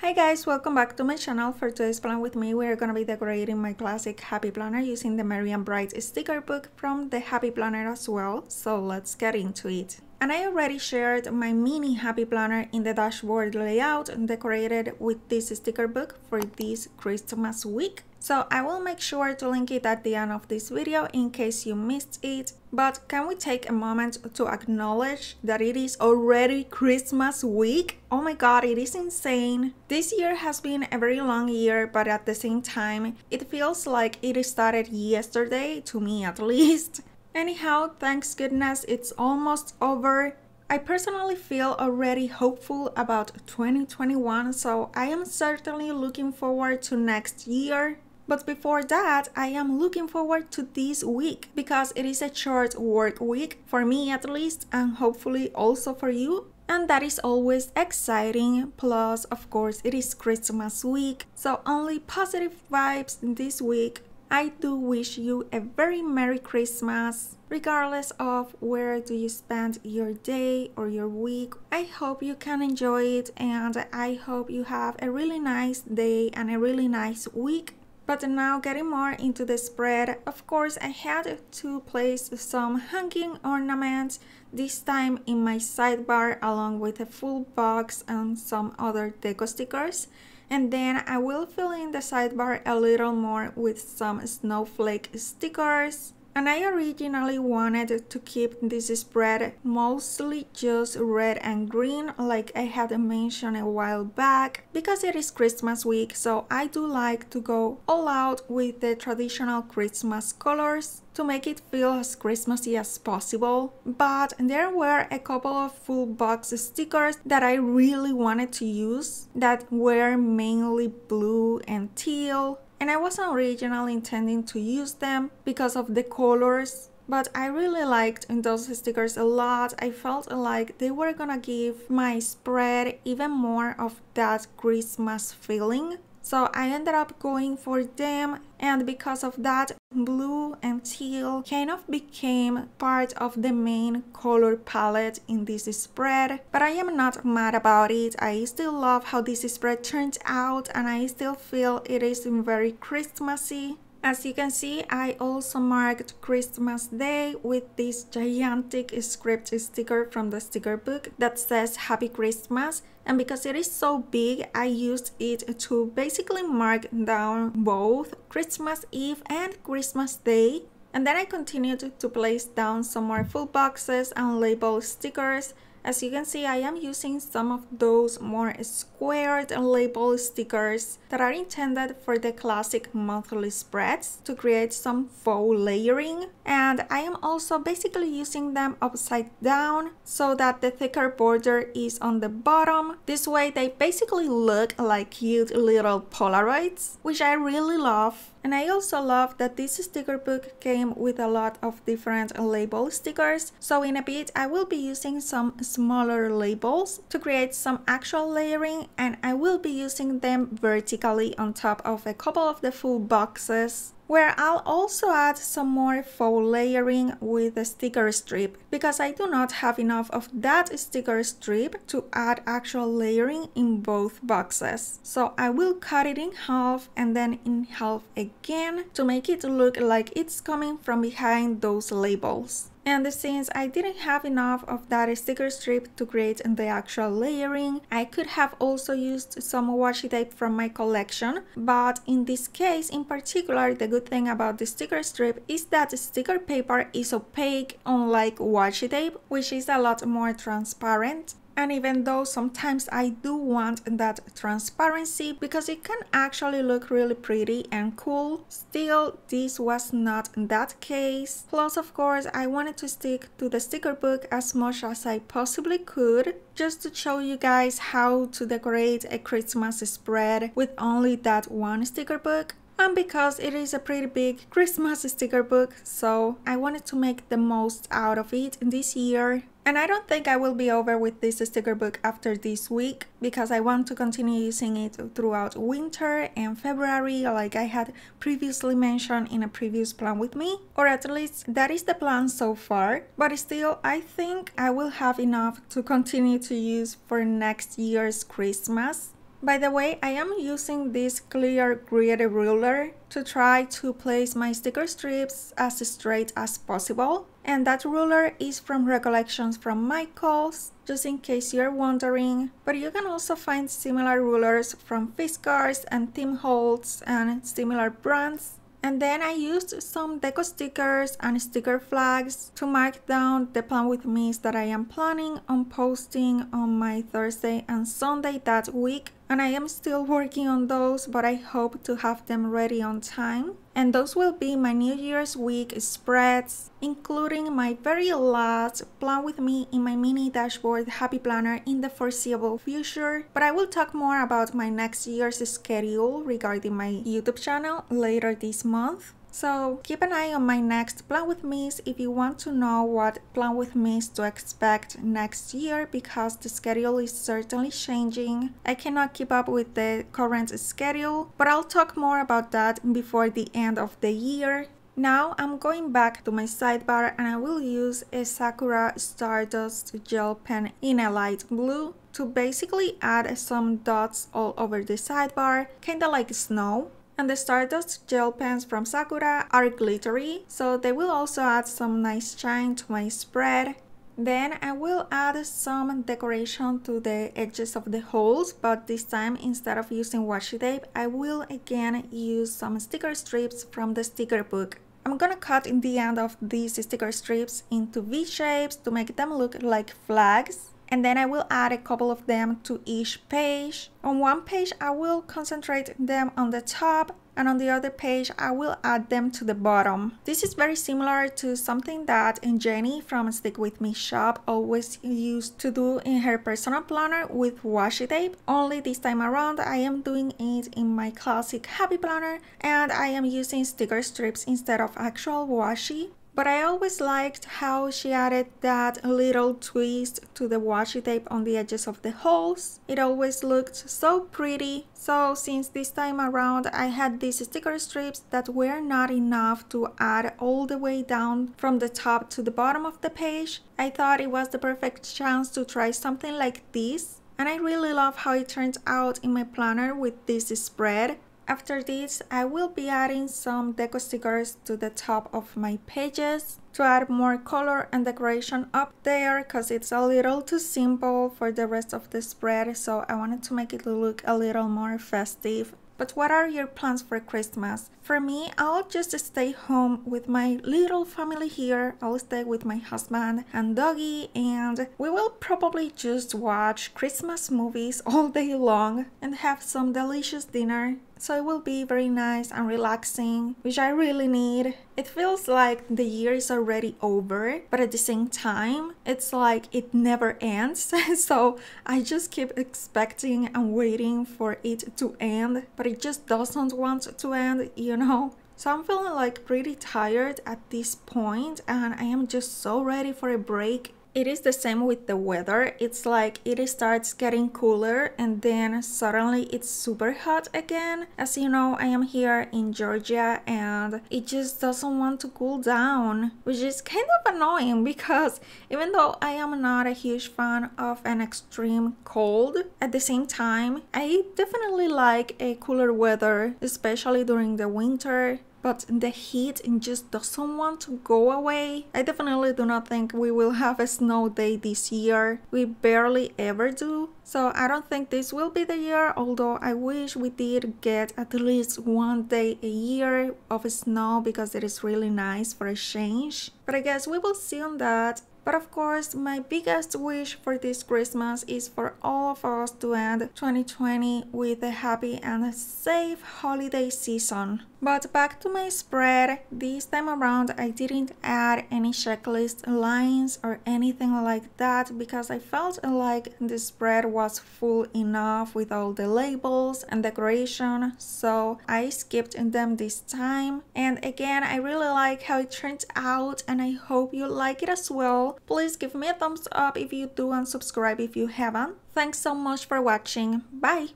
Hi guys, welcome back to my channel. For today's plan with me, we're gonna be decorating my classic Happy Planner using the Merry and Bright sticker book from the Happy Planner as well. So let's get into it. And I already shared my mini Happy Planner in the dashboard layout decorated with this sticker book for this Christmas week. So I will make sure to link it at the end of this video in case you missed it. But can we take a moment to acknowledge that it is already Christmas week? Oh my god, it is insane. This year has been a very long year, but at the same time, it feels like it started yesterday, to me at least. Anyhow, thanks goodness it's almost over. I personally feel already hopeful about 2021, so I am certainly looking forward to next year. But before that, I am looking forward to this week because it is a short work week, for me at least, and hopefully also for you. And that is always exciting. Plus, of course, it is Christmas week, so only positive vibes this week. I do wish you a very Merry Christmas, regardless of where do you spend your day or your week. I hope you can enjoy it, and I hope you have a really nice day and a really nice week. But now getting more into the spread, of course I had to place some hanging ornaments, this time in my sidebar along with a full box and some other deco stickers. And then I will fill in the sidebar a little more with some snowflake stickers. And I originally wanted to keep this spread mostly just red and green like I had mentioned a while back because it is Christmas week, so I do like to go all out with the traditional Christmas colors to make it feel as Christmassy as possible. But there were a couple of full box stickers that I really wanted to use that were mainly blue and teal. And I wasn't originally intending to use them because of the colors, but I really liked those stickers a lot. I felt like they were gonna give my spread even more of that Christmas feeling. So I ended up going for them, and because of that, blue and teal kind of became part of the main color palette in this spread. But I am not mad about it. I still love how this spread turned out, and I still feel it is very Christmassy. As you can see, I also marked Christmas Day with this gigantic script sticker from the sticker book that says Happy Christmas. And because it is so big, I used it to basically mark down both Christmas Eve and Christmas Day. And then I continued to place down some more full boxes and label stickers. As you can see, I am using some of those more squared label stickers that are intended for the classic monthly spreads to create some faux layering. And I am also basically using them upside down so that the thicker border is on the bottom. This way they basically look like cute little Polaroids, which I really love. And I also love that this sticker book came with a lot of different label stickers. So in a bit I will be using some smaller labels to create some actual layering, and I will be using them vertically on top of a couple of the full boxes, where I'll also add some more faux layering with a sticker strip because I do not have enough of that sticker strip to add actual layering in both boxes. So I will cut it in half and then in half again to make it look like it's coming from behind those labels. And since I didn't have enough of that sticker strip to create the actual layering, I could have also used some washi tape from my collection. But in this case in particular, the good thing about the sticker strip is that the sticker paper is opaque, unlike washi tape, which is a lot more transparent. And even though sometimes I do want that transparency because it can actually look really pretty and cool, still this was not that case. Plus, of course, I wanted to stick to the sticker book as much as I possibly could, just to show you guys how to decorate a Christmas spread with only that one sticker book. And because it is a pretty big Christmas sticker book, so I wanted to make the most out of it this year. And I don't think I will be over with this sticker book after this week because I want to continue using it throughout winter and February like I had previously mentioned in a previous plan with me. Or at least that is the plan so far. But still, I think I will have enough to continue to use for next year's Christmas. By the way, I am using this clear grid ruler to try to place my sticker strips as straight as possible. And that ruler is from Recollections from Michaels, just in case you're wondering. But you can also find similar rulers from Fiskars and Tim Holtz and similar brands. And then I used some deco stickers and sticker flags to mark down the plan with me's that I am planning on posting on my Thursday and Sunday that week. And I am still working on those, but I hope to have them ready on time. And those will be my New Year's week spreads, including my very last plan with me in my mini dashboard happy planner in the foreseeable future. But I will talk more about my next year's schedule regarding my YouTube channel later this month. So keep an eye on my next plan with me's if you want to know what plan with me's to expect next year, because the schedule is certainly changing. I cannot keep up with the current schedule, but I'll talk more about that before the end of the year. Now I'm going back to my sidebar and I will use a Sakura Stardust gel pen in a light blue to basically add some dots all over the sidebar, kinda like snow. And the Stardust gel pens from Sakura are glittery, so they will also add some nice shine to my spread. Then I will add some decoration to the edges of the holes, but this time instead of using washi tape, I will again use some sticker strips from the sticker book. I'm gonna cut in the end of these sticker strips into V shapes to make them look like flags. And then I will add a couple of them to each page. On one page I will concentrate them on the top, and on the other page I will add them to the bottom. This is very similar to something that Jenny from Stick With Me shop always used to do in her personal planner with washi tape. Only this time around I am doing it in my classic happy planner, and I am using sticker strips instead of actual washi. But I always liked how she added that little twist to the washi tape on the edges of the holes. It always looked so pretty. So since this time around I had these sticker strips that were not enough to add all the way down from the top to the bottom of the page, I thought it was the perfect chance to try something like this. And I really love how it turned out in my planner with this spread. After this, I will be adding some deco stickers to the top of my pages to add more color and decoration up there, because it's a little too simple for the rest of the spread, so I wanted to make it look a little more festive. But what are your plans for Christmas? For me, I'll just stay home with my little family here. I'll stay with my husband and doggy, and we will probably just watch Christmas movies all day long and have some delicious dinner. So it will be very nice and relaxing, which I really need. It feels like the year is already over, but at the same time, it's like it never ends. So I just keep expecting and waiting for it to end, but it just doesn't want to end, you know? So I'm feeling like pretty tired at this point, and I am just so ready for a break. It is the same with the weather. It's like it starts getting cooler and then suddenly it's super hot again. As you know, I am here in Georgia and it just doesn't want to cool down, which is kind of annoying because even though I am not a huge fan of an extreme cold, at the same time, I definitely like a cooler weather, especially during the winter. But the heat just doesn't want to go away. I definitely do not think we will have a snow day this year. We barely ever do. So I don't think this will be the year, although I wish we did get at least one day a year of snow because it is really nice for a change. But I guess we will see on that. But of course, my biggest wish for this Christmas is for all of us to end 2020 with a happy and safe holiday season. But back to my spread, this time around I didn't add any checklist lines or anything like that because I felt like the spread was full enough with all the labels and decoration, so I skipped them this time. And again, I really like how it turned out and I hope you like it as well. Please give me a thumbs up if you do and subscribe if you haven't. Thanks so much for watching. Bye!